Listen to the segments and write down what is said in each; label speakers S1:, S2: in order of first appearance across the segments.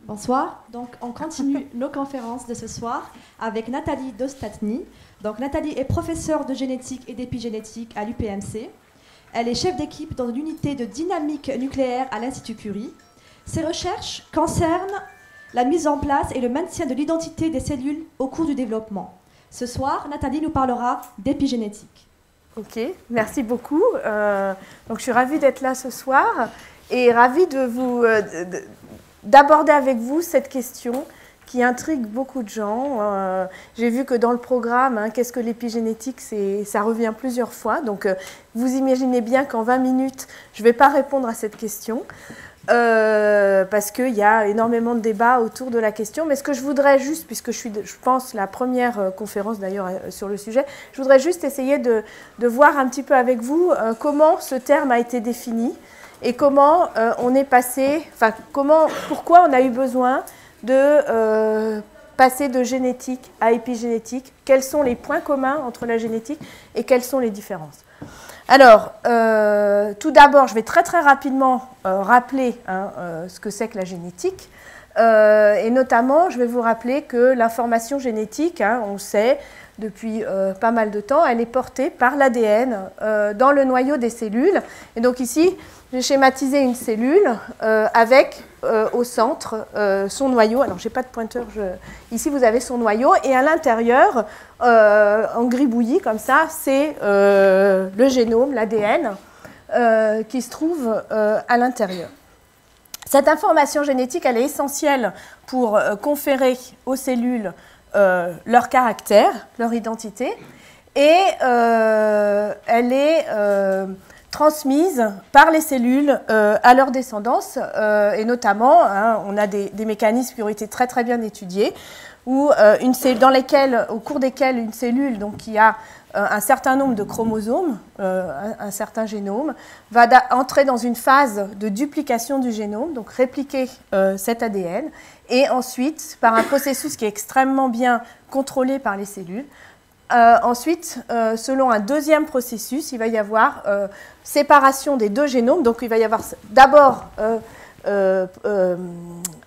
S1: Bonsoir. Donc, on continue nos conférences de ce soir avec Nathalie Dostatny. Donc, Nathalie est professeure de génétique et d'épigénétique à l'UPMC. Elle est chef d'équipe dans l'unité de dynamique nucléaire à l'Institut Curie. Ses recherches concernent la mise en place et le maintien de l'identité des cellules au cours du développement. Ce soir, Nathalie nous parlera d'épigénétique.
S2: Ok, merci beaucoup. Donc, je suis ravie d'être là ce soir et ravie d'aborder avec vous cette question qui intrigue beaucoup de gens. J'ai vu que dans le programme, qu'est-ce que l'épigénétique, ça revient plusieurs fois. Donc, vous imaginez bien qu'en 20 minutes, je ne vais pas répondre à cette question parce qu'il y a énormément de débats autour de la question. Mais ce que je voudrais juste, puisque je pense, la première conférence d'ailleurs sur le sujet, je voudrais juste essayer de voir un petit peu avec vous comment ce terme a été défini et comment on est passé, enfin, pourquoi on a eu besoin de passer de génétique à épigénétique, quels sont les points communs entre la génétique et quelles sont les différences. Alors, tout d'abord, je vais très très rapidement rappeler ce que c'est que la génétique, et notamment, je vais vous rappeler que l'information génétique, on le sait depuis pas mal de temps, elle est portée par l'ADN dans le noyau des cellules. Et donc ici, j'ai schématisé une cellule avec au centre son noyau. Alors, je n'ai pas de pointeur. Ici, vous avez son noyau. Et à l'intérieur, en gribouillis, comme ça, c'est le génome, l'ADN, qui se trouve à l'intérieur. Cette information génétique, elle est essentielle pour conférer aux cellules leur caractère, leur identité. Et elle est transmise par les cellules à leur descendance, et notamment, on a des mécanismes qui ont été très très bien étudiés, où au cours desquels une cellule qui a un certain nombre de chromosomes, un certain génome, va entrer dans une phase de duplication du génome, donc répliquer cet ADN, et ensuite, par un processus qui est extrêmement bien contrôlé par les cellules, ensuite, selon un deuxième processus, il va y avoir séparation des deux génomes. Donc, il va y avoir d'abord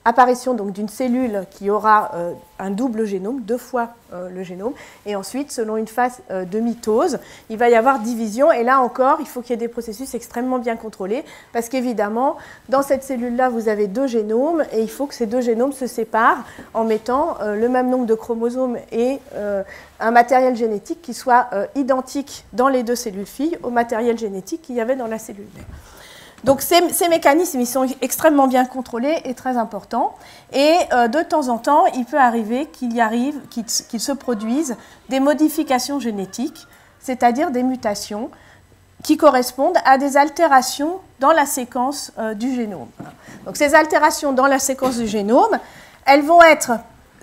S2: apparition d'une cellule qui aura un double génome, 2 fois le génome. Et ensuite, selon une phase de mitose, il va y avoir division. Et là encore, il faut qu'il y ait des processus extrêmement bien contrôlés parce qu'évidemment, dans cette cellule-là, vous avez 2 génomes et il faut que ces 2 génomes se séparent en mettant le même nombre de chromosomes et un matériel génétique qui soit identique dans les 2 cellules filles au matériel génétique qu'il y avait dans la cellule mère. Donc ces mécanismes, ils sont extrêmement bien contrôlés et très importants. Et de temps en temps, il peut arriver qu'il se produisent des modifications génétiques, c'est-à-dire des mutations qui correspondent à des altérations dans la séquence du génome. Donc ces altérations dans la séquence du génome, elles vont être,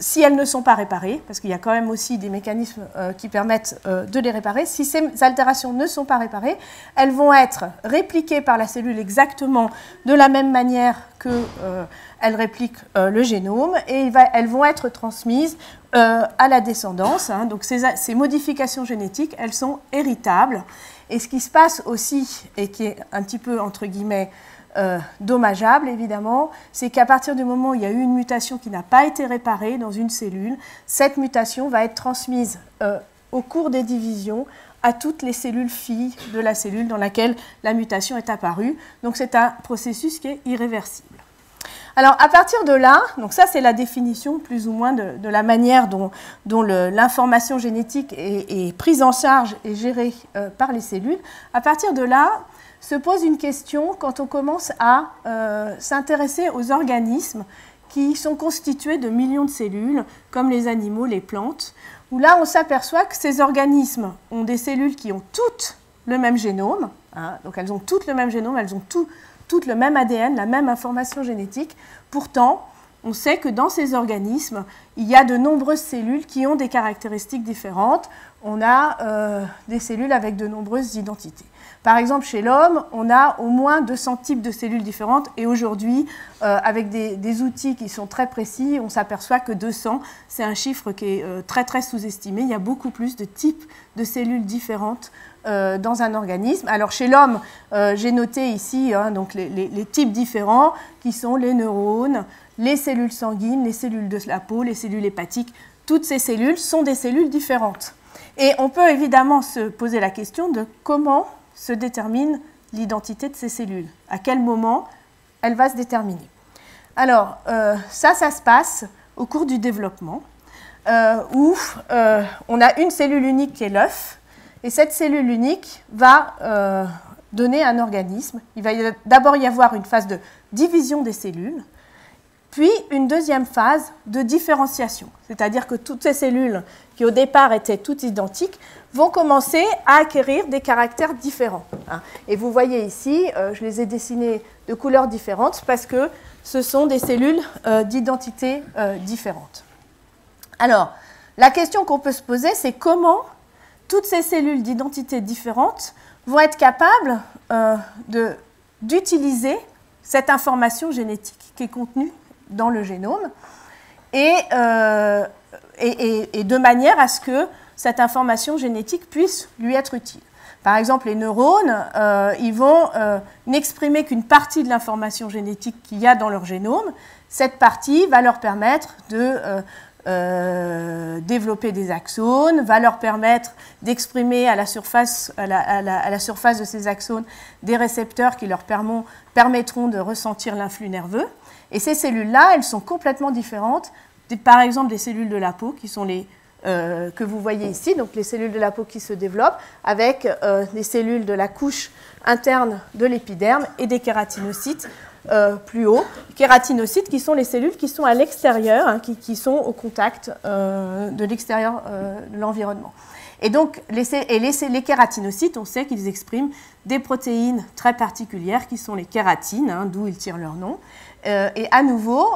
S2: si elles ne sont pas réparées, parce qu'il y a quand même aussi des mécanismes qui permettent de les réparer, si ces altérations ne sont pas réparées, elles vont être répliquées par la cellule exactement de la même manière qu'elle réplique le génome, et elles vont être transmises à la descendance. Donc ces modifications génétiques, elles sont héritables. Et ce qui se passe aussi, et qui est un petit peu, entre guillemets, dommageable évidemment, c'est qu'à partir du moment où il y a eu une mutation qui n'a pas été réparée dans une cellule, cette mutation va être transmise au cours des divisions à toutes les cellules filles de la cellule dans laquelle la mutation est apparue. Donc c'est un processus qui est irréversible. Alors à partir de là, donc ça c'est la définition plus ou moins de la manière dont l'information génétique est prise en charge et gérée par les cellules. À partir de là, se pose une question quand on commence à s'intéresser aux organismes qui sont constitués de millions de cellules, comme les animaux, les plantes, où là on s'aperçoit que ces organismes ont des cellules qui ont toutes le même génome, donc elles ont toutes le même génome, elles ont toutes le même ADN, la même information génétique. Pourtant, on sait que dans ces organismes, il y a de nombreuses cellules qui ont des caractéristiques différentes. On a des cellules avec de nombreuses identités. Par exemple, chez l'homme, on a au moins 200 types de cellules différentes et aujourd'hui, avec des outils qui sont très précis, on s'aperçoit que 200, c'est un chiffre qui est très très sous-estimé. Il y a beaucoup plus de types de cellules différentes dans un organisme. Alors chez l'homme, j'ai noté ici donc les types différents qui sont les neurones, les cellules sanguines, les cellules de la peau, les cellules hépatiques, toutes ces cellules sont des cellules différentes. Et on peut évidemment se poser la question de comment se détermine l'identité de ces cellules, à quel moment elle va se déterminer. Alors, ça se passe au cours du développement, où on a une cellule unique qui est l'œuf, et cette cellule unique va donner un organisme. Il va d'abord y avoir une phase de division des cellules, puis une deuxième phase de différenciation, c'est-à-dire que toutes ces cellules qui au départ étaient toutes identiques vont commencer à acquérir des caractères différents. Et vous voyez ici, je les ai dessinées de couleurs différentes parce que ce sont des cellules d'identité différentes. Alors, la question qu'on peut se poser, c'est comment toutes ces cellules d'identité différentes vont être capables d'utiliser cette information génétique qui est contenue dans le génome et de manière à ce que cette information génétique puisse lui être utile. Par exemple, les neurones, ils vont n'exprimer qu'une partie de l'information génétique qu'il y a dans leur génome. Cette partie va leur permettre de développer des axones, va leur permettre d'exprimer à la surface de ces axones des récepteurs qui leur permettront de ressentir l'influx nerveux. Et ces cellules-là, elles sont complètement différentes, par exemple des cellules de la peau, qui sont les que vous voyez ici, donc les cellules de la peau qui se développent, avec des cellules de la couche interne de l'épiderme et des kératinocytes plus haut. Kératinocytes qui sont les cellules qui sont à l'extérieur, qui sont au contact de l'extérieur de l'environnement. Et donc, les kératinocytes, on sait qu'ils expriment des protéines très particulières qui sont les kératines, d'où ils tirent leur nom. Et à nouveau,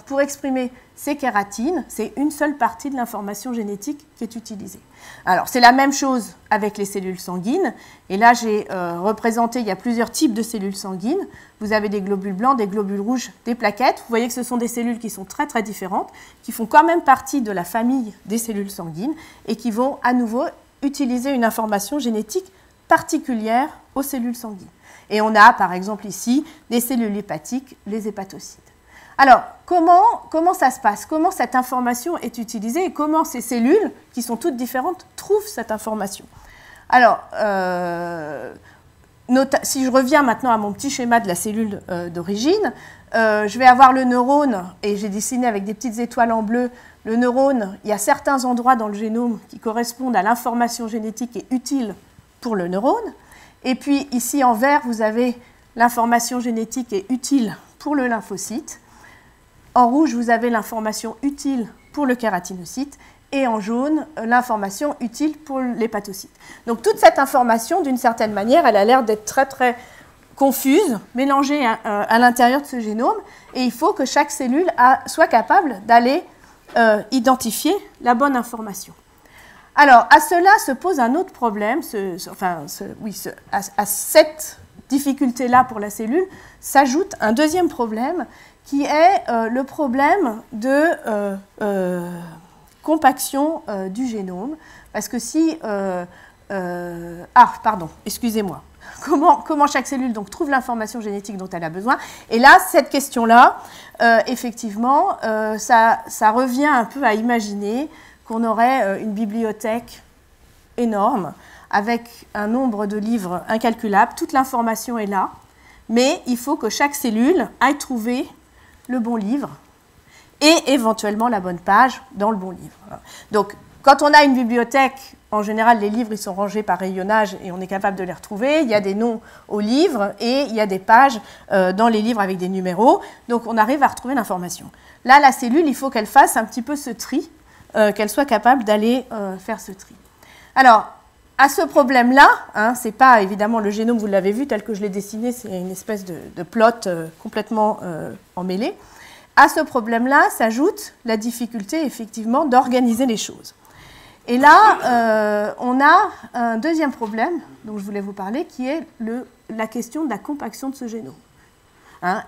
S2: pour exprimer ces kératines, c'est une seule partie de l'information génétique qui est utilisée. Alors, c'est la même chose avec les cellules sanguines. Et là, j'ai représenté, il y a plusieurs types de cellules sanguines. Vous avez des globules blancs, des globules rouges, des plaquettes. Vous voyez que ce sont des cellules qui sont très, très différentes, qui font quand même partie de la famille des cellules sanguines et qui vont à nouveau utiliser une information génétique particulière aux cellules sanguines. Et on a, par exemple, ici, des cellules hépatiques, les hépatocytes. Alors, comment ça se passe? Comment cette information est utilisée et comment ces cellules, qui sont toutes différentes, trouvent cette information? Alors, si je reviens maintenant à mon petit schéma de la cellule d'origine, je vais avoir le neurone, et j'ai dessiné avec des petites étoiles en bleu, le neurone, il y a certains endroits dans le génome qui correspondent à l'information génétique et utile pour le neurone. Et puis ici en vert, vous avez l'information génétique et utile pour le lymphocyte. En rouge, vous avez l'information utile pour le kératinocyte. Et en jaune, l'information utile pour l'hépatocyte. Donc toute cette information, d'une certaine manière, elle a l'air d'être très très confuse, mélangée à l'intérieur de ce génome. Et il faut que chaque cellule soit capable d'aller identifier la bonne information. Alors, à cela se pose un autre problème, à cette difficulté-là pour la cellule, s'ajoute un deuxième problème qui est le problème de compaction du génome. Parce que si... excusez-moi. Comment chaque cellule donc, trouve l'information génétique dont elle a besoin? Et là, cette question-là, effectivement, ça revient un peu à imaginer qu'on aurait une bibliothèque énorme avec un nombre de livres incalculable. Toute l'information est là, mais il faut que chaque cellule aille trouver le bon livre et éventuellement la bonne page dans le bon livre. Donc, quand on a une bibliothèque, en général, les livres ils sont rangés par rayonnage et on est capable de les retrouver. Il y a des noms aux livres et il y a des pages dans les livres avec des numéros. Donc, on arrive à retrouver l'information. Là, la cellule, il faut qu'elle fasse un petit peu ce tri, qu'elle soit capable d'aller faire ce tri. Alors, à ce problème-là, ce n'est pas évidemment le génome, vous l'avez vu, tel que je l'ai dessiné, c'est une espèce de plot complètement emmêlé. À ce problème-là s'ajoute la difficulté, effectivement, d'organiser les choses. Et là, on a un deuxième problème dont je voulais vous parler, qui est la question de la compaction de ce génome.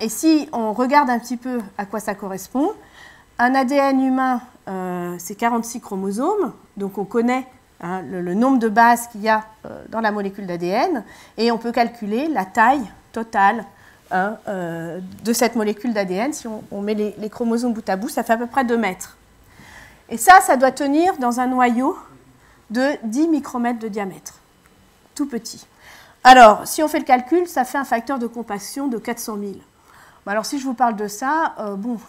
S2: Et si on regarde un petit peu à quoi ça correspond, un ADN humain, c'est 46 chromosomes, donc on connaît le nombre de bases qu'il y a dans la molécule d'ADN, et on peut calculer la taille totale hein, de cette molécule d'ADN. Si on met les chromosomes bout à bout, ça fait à peu près 2 mètres. Et ça doit tenir dans un noyau de 10 micromètres de diamètre, tout petit. Alors, si on fait le calcul, ça fait un facteur de compaction de 400 000. Alors, si je vous parle de ça,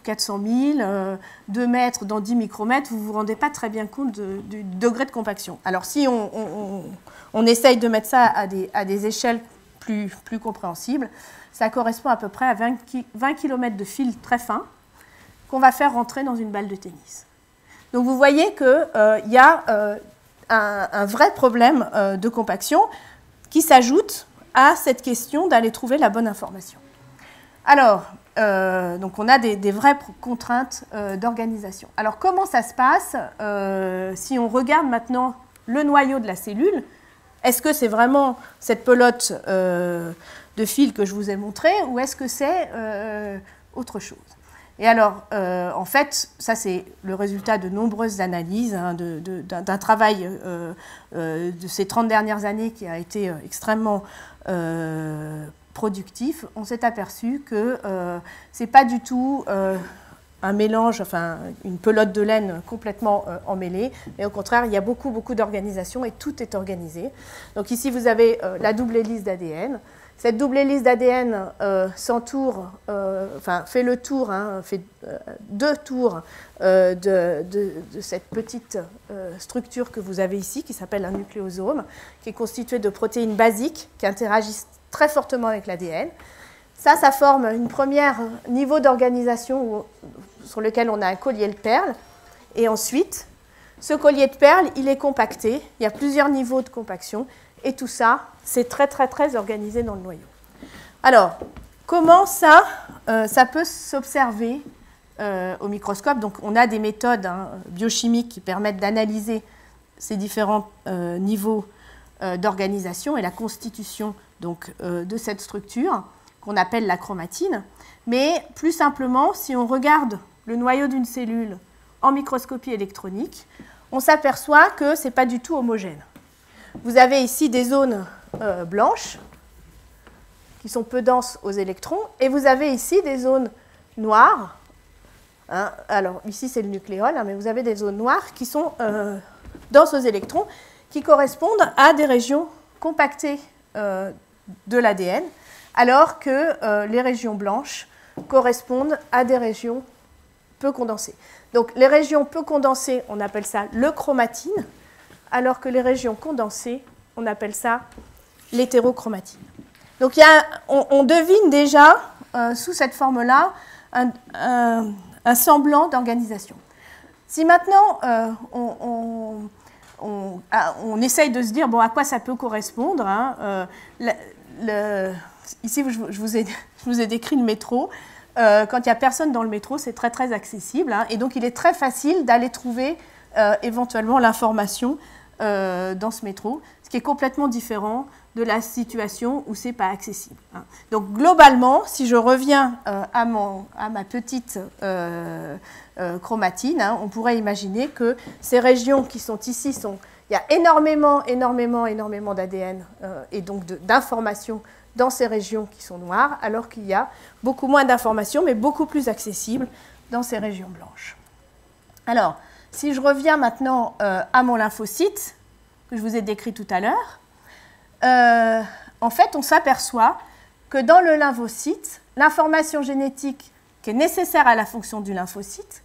S2: 400 000, 2 mètres dans 10 micromètres, vous ne vous rendez pas très bien compte du degré de compaction. Alors, si on essaye de mettre ça à des échelles plus compréhensibles, ça correspond à peu près à 20 km de fil très fin qu'on va faire rentrer dans une balle de tennis. Donc, vous voyez qu'il y a un vrai problème de compaction qui s'ajoute à cette question d'aller trouver la bonne information. Alors, donc on a des vraies contraintes d'organisation. Alors, comment ça se passe si on regarde maintenant le noyau de la cellule? Est-ce que c'est vraiment cette pelote de fil que je vous ai montrée ou est-ce que c'est autre chose? Et alors, en fait, ça c'est le résultat de nombreuses analyses, hein, d'un travail de ces 30 dernières années qui a été extrêmement productif. On s'est aperçu que ce n'est pas du tout un mélange, enfin une pelote de laine complètement emmêlée, mais au contraire, il y a beaucoup d'organisation et tout est organisé. Donc ici, vous avez la double hélice d'ADN. Cette double hélice d'ADN s'entoure, fait le tour, hein, fait 2 tours de cette petite structure que vous avez ici, qui s'appelle un nucléosome, qui est constitué de protéines basiques qui interagissent très fortement avec l'ADN. Ça forme une première niveau d'organisation sur lequel on a un collier de perles. Et ensuite, ce collier de perles, il est compacté. Il y a plusieurs niveaux de compaction. Et tout ça, c'est très organisé dans le noyau. Alors, comment ça peut s'observer au microscope? Donc, on a des méthodes biochimiques qui permettent d'analyser ces différents niveaux d'organisation et la constitution donc, de cette structure qu'on appelle la chromatine. Mais plus simplement, si on regarde le noyau d'une cellule en microscopie électronique, on s'aperçoit que ce n'est pas du tout homogène. Vous avez ici des zones blanches qui sont peu denses aux électrons et vous avez ici des zones noires. Hein, alors ici c'est le nucléole, hein, mais vous avez des zones noires qui sont denses aux électrons qui correspondent à des régions compactées de l'ADN, alors que les régions blanches correspondent à des régions peu condensées. Donc les régions peu condensées, on appelle ça le chromatine, alors que les régions condensées, on appelle ça l'hétérochromatine. Donc on devine déjà, sous cette forme-là, un semblant d'organisation. Si maintenant on essaye de se dire bon, à quoi ça peut correspondre, hein, ici je vous ai décrit le métro. Quand il n'y a personne dans le métro, c'est très accessible, hein, et donc il est très facile d'aller trouver éventuellement l'information dans ce métro, ce qui est complètement différent de la situation où ce n'est pas accessible. Hein. Donc globalement, si je reviens à ma petite chromatine, hein, on pourrait imaginer que ces régions qui sont ici, il y a énormément d'ADN et donc d'informations dans ces régions qui sont noires, alors qu'il y a beaucoup moins d'informations, mais beaucoup plus accessibles dans ces régions blanches. Alors, si je reviens maintenant à mon lymphocyte, que je vous ai décrit tout à l'heure, en fait, on s'aperçoit que dans le lymphocyte, l'information génétique qui est nécessaire à la fonction du lymphocyte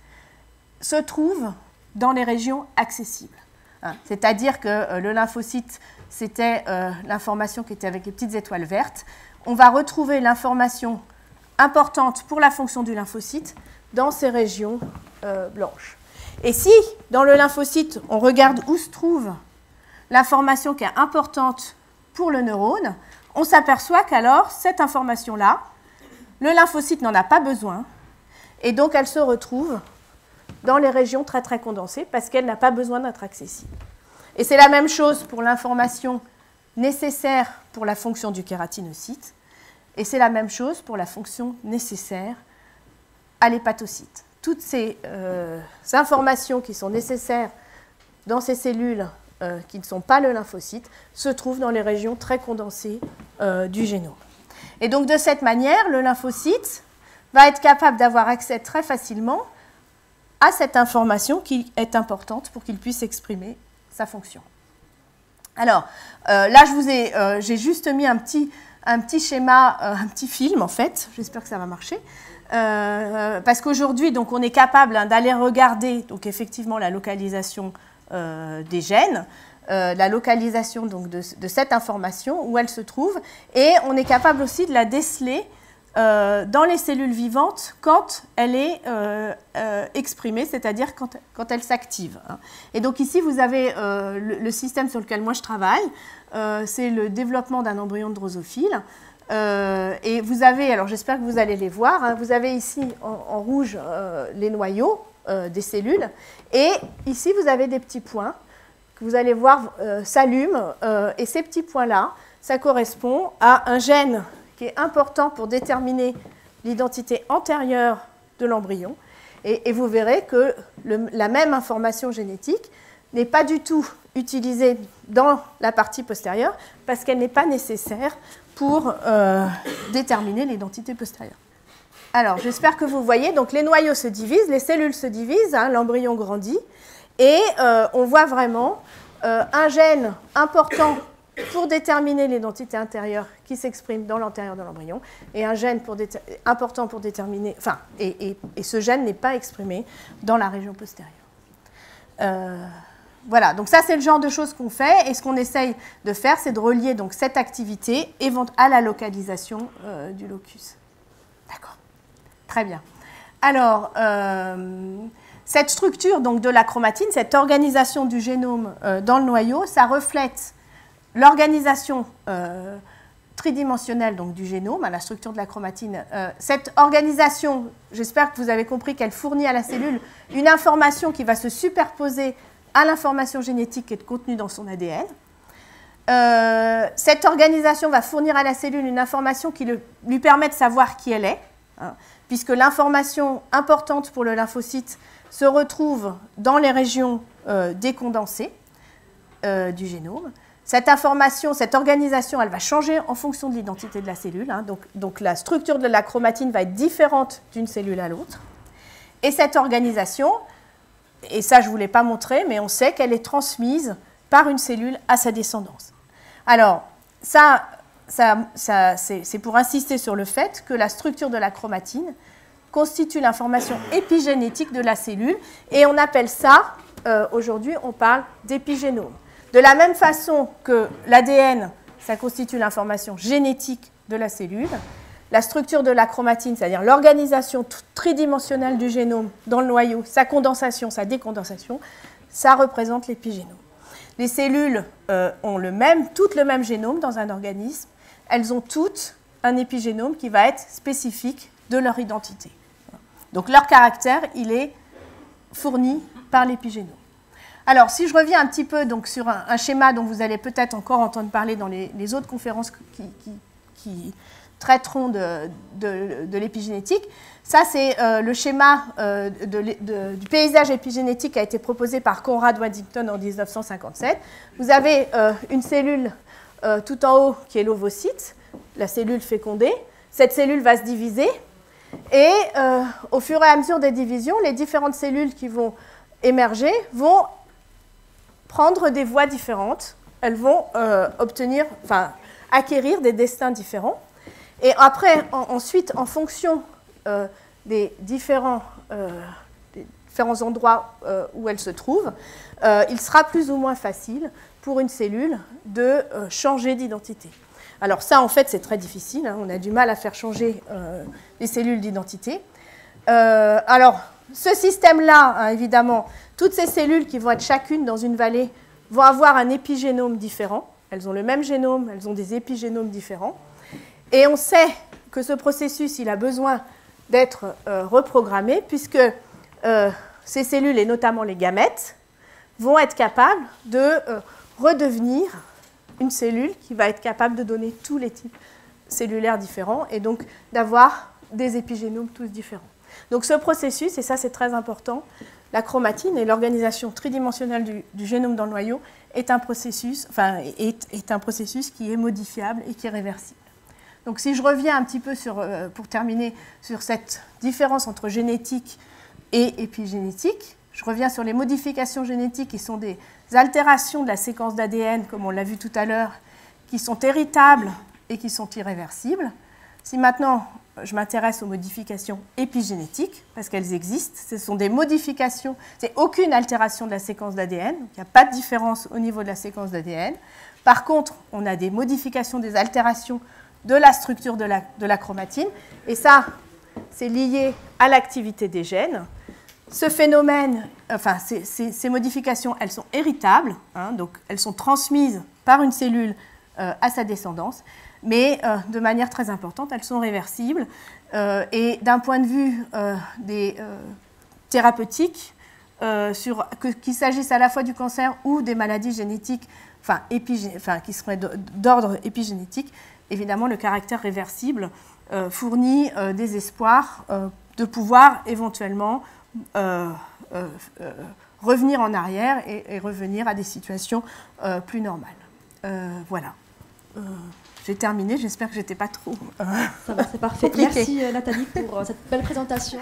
S2: se trouve dans les régions accessibles. Hein, c'est-à-dire que le lymphocyte, c'était l'information qui était avec les petites étoiles vertes. On va retrouver l'information importante pour la fonction du lymphocyte dans ces régions blanches. Et si, dans le lymphocyte, on regarde où se trouve l'information qui est importante pour le neurone, on s'aperçoit qu'alors, cette information-là, le lymphocyte n'en a pas besoin, et donc elle se retrouve dans les régions très condensées, parce qu'elle n'a pas besoin d'être accessible. Et c'est la même chose pour l'information nécessaire pour la fonction du kératinocyte, et c'est la même chose pour la fonction nécessaire à l'hépatocyte. Toutes ces informations qui sont nécessaires dans ces cellules qui ne sont pas le lymphocyte se trouvent dans les régions très condensées du génome. Et donc, de cette manière, le lymphocyte va être capable d'avoir accès très facilement à cette information qui est importante pour qu'il puisse exprimer sa fonction. Alors, là, j'ai juste mis un petit schéma, un petit film, en fait. J'espère que ça va marcher. Parce qu'aujourd'hui, donc, on est capable d'aller regarder, donc, effectivement, la localisation des gènes, la localisation donc, de cette information, où elle se trouve, et on est capable aussi de la déceler dans les cellules vivantes quand elle est exprimée, c'est-à-dire quand elle s'active. Et donc ici, vous avez le système sur lequel moi je travaille, c'est le développement d'un embryon de drosophile. Et vous avez, alors j'espère que vous allez les voir, hein, vous avez ici en rouge les noyaux des cellules, et ici vous avez des petits points que vous allez voir s'allument, et ces petits points-là, ça correspond à un gène qui est important pour déterminer l'identité antérieure de l'embryon. Et vous verrez que la même information génétique n'est pas du tout utilisée dans la partie postérieure parce qu'elle n'est pas nécessaire pour déterminer l'identité postérieure. Alors, j'espère que vous voyez, donc les noyaux se divisent, les cellules se divisent, hein, l'embryon grandit, et on voit vraiment un gène important pour déterminer l'identité intérieure qui s'exprime dans l'antérieur de l'embryon, et un gène important pour déterminer, enfin, et ce gène n'est pas exprimé dans la région postérieure. Voilà, donc ça c'est le genre de choses qu'on fait, et ce qu'on essaye de faire, c'est de relier donc cette activité à la localisation du locus. D'accord, très bien. Alors, cette structure donc, de la chromatine, cette organisation du génome dans le noyau, ça reflète l'organisation tridimensionnelle donc, du génome, à la structure de la chromatine. Cette organisation, j'espère que vous avez compris qu'elle fournit à la cellule une information qui va se superposer à l'information génétique qui est contenue dans son ADN. Cette organisation va fournir à la cellule une information qui lui permet de savoir qui elle est, hein, puisque l'information importante pour le lymphocyte se retrouve dans les régions décondensées du génome. Cette information, cette organisation, elle va changer en fonction de l'identité de la cellule. Hein, donc la structure de la chromatine va être différente d'une cellule à l'autre. Et cette organisation, et ça je ne vous l'ai pas montré, mais on sait qu'elle est transmise par une cellule à sa descendance. Alors, ça c'est pour insister sur le fait que la structure de la chromatine constitue l'information épigénétique de la cellule, et on appelle ça, aujourd'hui, on parle d'épigénome. De la même façon que l'ADN, ça constitue l'information génétique de la cellule, la structure de la chromatine, c'est-à-dire l'organisation tridimensionnelle du génome dans le noyau, sa condensation, sa décondensation, ça représente l'épigénome. Les cellules ont toutes le même génome dans un organisme. Elles ont toutes un épigénome qui va être spécifique de leur identité. Donc leur caractère, il est fourni par l'épigénome. Alors, si je reviens un petit peu donc, sur un schéma dont vous allez peut-être encore entendre parler dans les autres conférences qui traiteront de l'épigénétique, ça c'est le schéma du paysage épigénétique qui a été proposé par Conrad Waddington en 1957. Vous avez une cellule tout en haut qui est l'ovocyte, la cellule fécondée. Cette cellule va se diviser et au fur et à mesure des divisions, les différentes cellules qui vont émerger vont prendre des voies différentes. Elles vont acquérir des destins différents. Et après, ensuite, en fonction des différents endroits où elles se trouvent, il sera plus ou moins facile pour une cellule de changer d'identité. Alors ça, en fait, c'est très difficile. Hein, on a du mal à faire changer les cellules d'identité. Alors, ce système-là, hein, évidemment, toutes ces cellules qui vont être chacune dans une vallée vont avoir un épigénome différent. Elles ont le même génome, elles ont des épigénomes différents. Et on sait que ce processus, il a besoin d'être reprogrammé, puisque ces cellules, et notamment les gamètes, vont être capables de redevenir une cellule qui va être capable de donner tous les types cellulaires différents, et donc d'avoir des épigénomes tous différents. Donc ce processus, et ça c'est très important, la chromatine et l'organisation tridimensionnelle du génome dans le noyau est un processus qui est modifiable et qui est réversible. Donc si je reviens un petit peu pour terminer sur cette différence entre génétique et épigénétique, je reviens sur les modifications génétiques qui sont des altérations de la séquence d'ADN, comme on l'a vu tout à l'heure, qui sont héritables et qui sont irréversibles. Si maintenant je m'intéresse aux modifications épigénétiques, parce qu'elles existent, ce sont des modifications, c'est aucune altération de la séquence d'ADN, il n'y a pas de différence au niveau de la séquence d'ADN. Par contre, on a des modifications, des altérations de la structure de la chromatine, et ça, c'est lié à l'activité des gènes. Ce phénomène, enfin, ces modifications, elles sont héritables, hein, donc elles sont transmises par une cellule à sa descendance, mais de manière très importante, elles sont réversibles. Et d'un point de vue des thérapeutiques, qu'il s'agisse à la fois du cancer ou des maladies génétiques, qui seraient d'ordre épigénétique, évidemment, le caractère réversible fournit des espoirs de pouvoir éventuellement revenir en arrière et revenir à des situations plus normales. Voilà. J'ai terminé, j'espère que je n'étais pas trop
S1: Ça va, c'est parfait.
S2: compliqué.
S1: Merci Nathalie pour cette belle présentation.